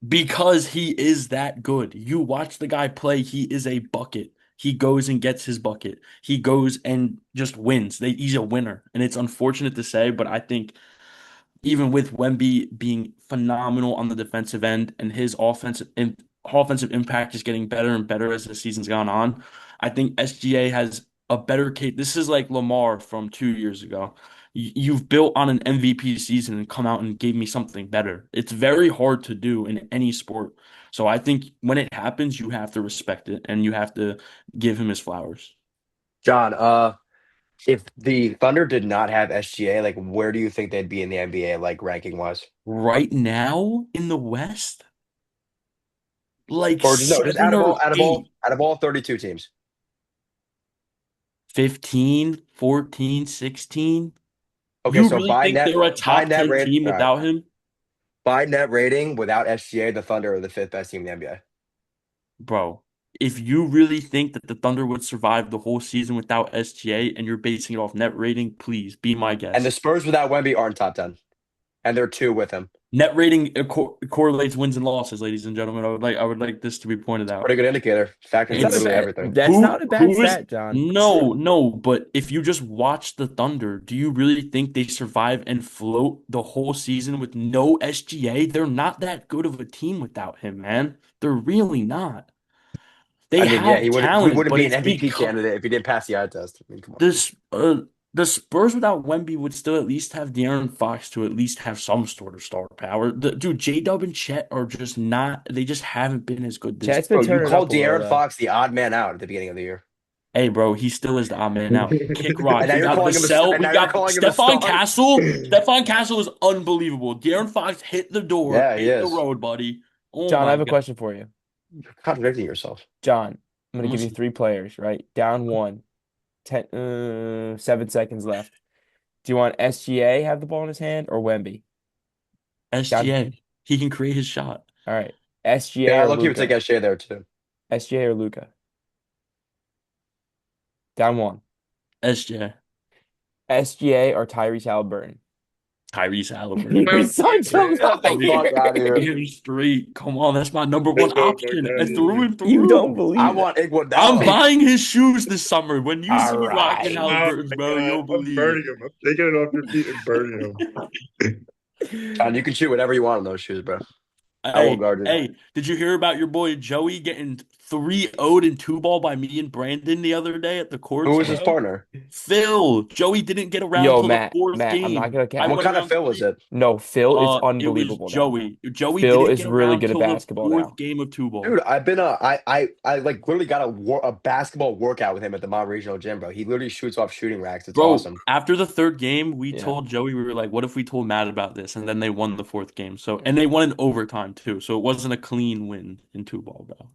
because he is that good. You watch the guy play, he is a bucket. He goes and gets his bucket. He goes and just wins. He's a winner. And it's unfortunate to say, but I think even with Wemby being phenomenal on the defensive end and his offensive impact is getting better and better as the season's gone on, I think SGA has a better case. This is like Lamar from 2 years ago. You've built on an MVP season and come out and gave me something better. It's very hard to do in any sport. So I think when it happens, you have to respect it and you have to give him his flowers. John, if the Thunder did not have SGA, like where do you think they'd be in the NBA, like ranking wise? Right now in the West, like Or just no, just 7 or 8, out of all 32 teams. 15, 14, 16. Okay, You so really think they're a by top net 10 rate, team all right. without him? By net rating, without SGA, the Thunder are the fifth best team in the NBA. Bro, if you really think that the Thunder would survive the whole season without SGA and you're basing it off net rating, please be my And the guest. Spurs without Wemby aren't top 10. And they're two with him. Net rating correlates wins and losses, ladies and gentlemen. I would like this to be pointed It's a out. pretty good indicator. Factors in It's literally everything. That's not a bad who is stat, John. no, but if you just watch the Thunder, do you really think they survive and float the whole season with no SGA? They're not that good of a team without him, man. They're really not. They I mean, yeah, have he talent, wouldn't but be an it's MVP because candidate if he didn't pass the eye test. I mean, come on. this the Spurs without Wemby would still at least have De'Aaron Fox to at least have some sort of star power. Dude, J-Dub and Chet are just not. They just haven't been as good this. Chat's been Bro, you turning up called a little De'Aaron though. Fox the odd man out at the beginning of the year. Hey, bro, he still is the odd man out. Kick And rocks. now We you're got calling him a Vassell. and We now you're got calling him a Stephon star. Castle. Stephon Castle is unbelievable. De'Aaron Fox hit the door, Yeah, he hit the is. road, buddy. Oh John, I my have a God. question for you. You're contradicting yourself. John, I'm gonna I'm give you listening. three players, right? Down one, 7 seconds left. Do you want SGA have the ball in his hand or Wemby? Down. SGA. He can create his shot. All right. SGA Yeah, or look, he would take Luca? SJ there too. SGA or Luca? Down one. SJ. SGA or Tyrese Halliburton? Tyrese Halliburton. You're such a Get the fuck liar. out of here. Get him straight. Come on, that's my number one Get the fuck option. out And of through here. and You don't through. I believe it. want I'm Iguodala. buying his shoes this summer. When you see All me rocking right. Oh Halliburton's, my bro, God. you'll I'm believe burning him. I'm taking it off your feet and burning him. John, you can shoot whatever you want in those shoes, bro. I will Hey, guard you. hey, did you hear about your boy Joey getting 3-0'd in two ball by me and Brandon the other day at the Who courts, was his bro? partner? Phil, Joey didn't get around Yo, till the Matt, fourth Matt, I'm not game. gonna I cap. What went kind of around fill was three. it? No, Phil is It was unbelievable now. Joey. Joey Phil didn't is get really around good at till the basketball fourth now. game of two ball. Dude, I like literally got a basketball workout with him at the Mount Regional Gym, bro. He literally shoots off shooting racks. It's Bro, awesome. after the third game, we Yeah. told Joey, we were like, what if we told Matt about this? And then they won the fourth game. So, and they won in overtime too. So it wasn't a clean win in two ball, bro.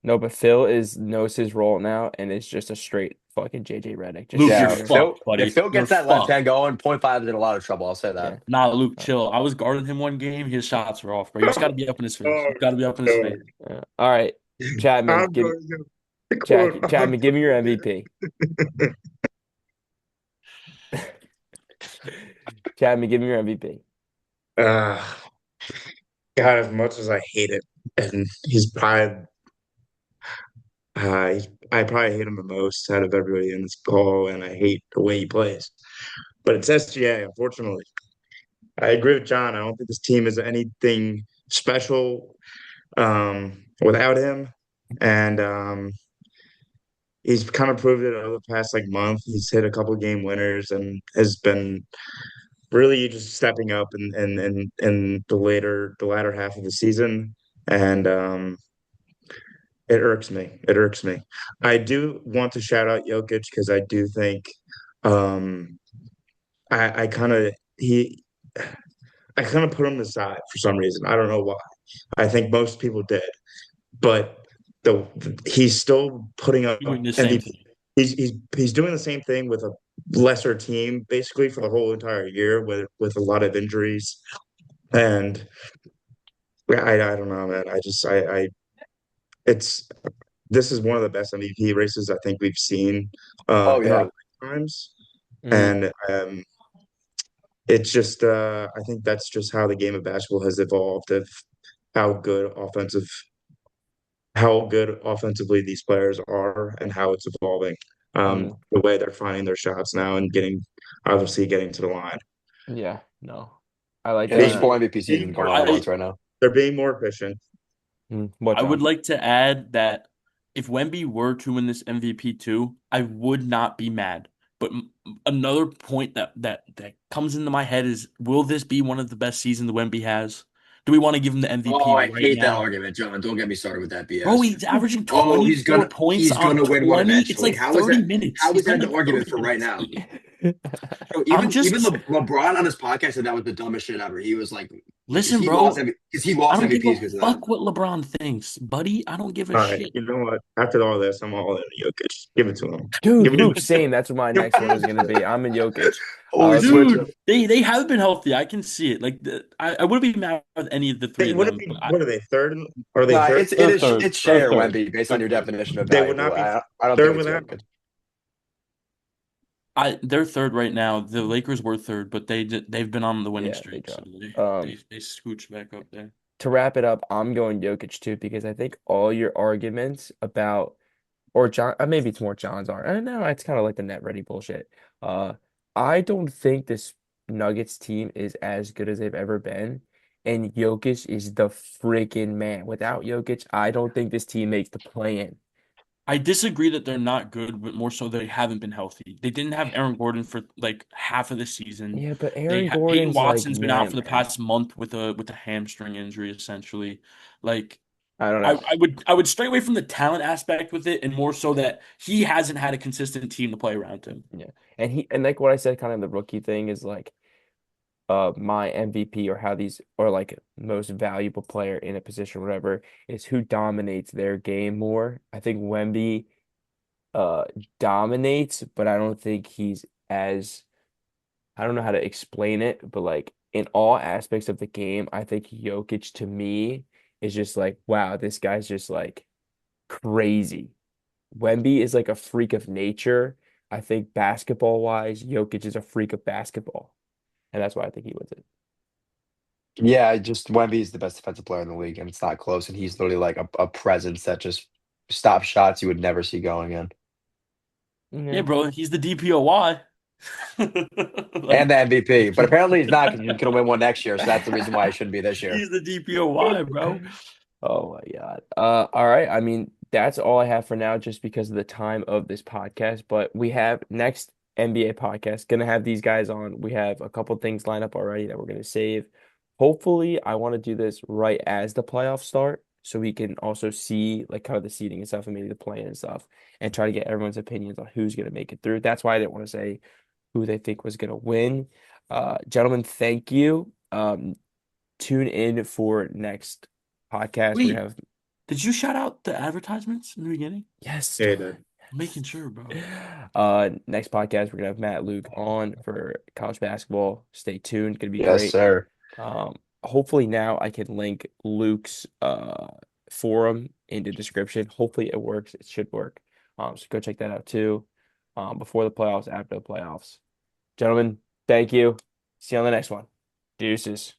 No, but Phil is knows his role now, and it's just a straight fucking JJ Redick, just Luke, you're Yeah, shooting. Phil. fucked, If buddy. Phil You're gets that left fucked. hand going, point five is in a lot of trouble. I'll say Yeah. that. Nah, Luke, chill. I was guarding him one game. His shots were off, bro. You just got to be up in his face. Oh, You got to be up in his no. face. All right, Chapman, I'm give going to quote. Chapman, give me your MVP. Chapman, give me your MVP. Uh, God, as much as I hate it, and I probably hate him the most out of everybody in this call, and I hate the way he plays. But it's SGA, unfortunately. I agree with John. I don't think this team is anything special without him. And he's kind of proved it over the past like month. He's hit a couple game winners and has been really just stepping up in the latter half of the season. And it irks me. It irks me. I do want to shout out Jokic because I do think um I kind of he I kind of put him aside for some reason. I don't know why. I think most people did, but he's still putting up Doing the same MVP. thing. He's doing the same thing with a lesser team basically for the whole entire year with a lot of injuries. And I don't know, man. I it's this is one of the best MVP races I think we've seen Oh in yeah. our lifetimes. Mhm. And it's just I think that's just how the game of basketball has evolved of how good offensive how good offensively these players are and how it's evolving. Mhm. The way they're finding their shots now and obviously getting to the line. Yeah, no. I like Yeah, there's that. being four MVP being seasons more going on at I once right now. they're being more efficient. What, I would John? like to add that if Wemby were to win this MVP too, I would not be mad. But another point that comes into my head is, will this be one of the best seasons Wemby has? Do we want to give him the Oh, MVP I right hate that now? argument, John. Don't get me started with that Bro, BS. he's averaging Oh, 24 points he's on gonna win one 20. It's eventually. like 30 minutes. How He's is that playing an like argument 30 for right minutes. now? Bro, I'm even just LeBron on his podcast said that was the dumbest shit ever. He was like, because listen, bro. he I lost don't give a MVPs because of that. fuck what LeBron thinks, buddy. I don't give a All right, shit. you know what? After all this, I'm all in Jokic. Give it to him. Dude, Give it. Luke, same. That's what my Give next one is going to be. I'm in Jokic. Holy So switch Dude, up. they have been healthy. I can see it. Like I wouldn't be mad with any of the three They of would it them. be? What are they? Third? Are they Nah, third? They're third. it's They're Shea or third. Wemby based They're on your third. definition of They would valuable. not be I don't think third it's without. Jokic. They're third right now. The Lakers were third, but they've been on the winning yeah, they streak, so dropped. they Um, they, they scooch back up there. to wrap it up, I'm going Jokic too because I think all your arguments about or John, maybe it's more John's art. I don't know. It's kind of like the net ready bullshit. Uh, I don't think this Nuggets team is as good as they've ever been, and Jokic is the freaking man. Without Jokic, I don't think this team makes the play-in. I disagree that they're not good, but more so they haven't been healthy. They didn't have Aaron Gordon for like half of the season. Yeah, but They Aaron Peyton Gordon's like, Watson's been out man, for the man. past month with a hamstring injury, essentially. Like I don't I, know. I would stray away from the talent aspect with it, and more so that he hasn't had a consistent team to play around him. Yeah, and like what I said, kind of the rookie thing is like, my MVP or how these or like most valuable player in a position, or whatever, is who dominates their game more. I think Wemby uh dominates, but I don't think he's as I don't know how to explain it, but like in all aspects of the game, I think Jokic to me is just like, wow, this guy's just like crazy. Wemby is like a freak of nature. I think basketball wise, Jokic is a freak of basketball. And that's why I think he wins it. Yeah, just Wemby is the best defensive player in the league, and it's not close. And he's literally like a presence that just stops shots you would never see going in. Yeah, Yeah. bro, he's the DPOY. And Like the MVP. But apparently he's not because he's going to win one next year. So that's the reason why he shouldn't be this year. he's the DPOY, bro. Oh my God. All right. I mean, that's all I have for now, just because of the time of this podcast. But we have next NBA podcast, gonna have these guys on. We have a couple things lined up already that we're gonna save. Hopefully, I want to do this right as the playoffs start, so we can also see like kind of the seeding and stuff, and maybe the play and stuff, and try to get everyone's opinions on who's gonna make it through. That's why I didn't want to say who they think was gonna win. Gentlemen, thank you. Tune in for next podcast. We're Wait, gonna have did you shout out the advertisements in the beginning? yes. Yeah, dude. I'm making sure, bro. Next podcast we're gonna have Matt Luke on for college basketball. Stay tuned. Gonna be Yes, great. sir. Hopefully now I can link Luke's forum in the description. Hopefully it works. It should work. So go check that out too. Before the playoffs, after the playoffs. Gentlemen, thank you. See you on the next one. Deuces.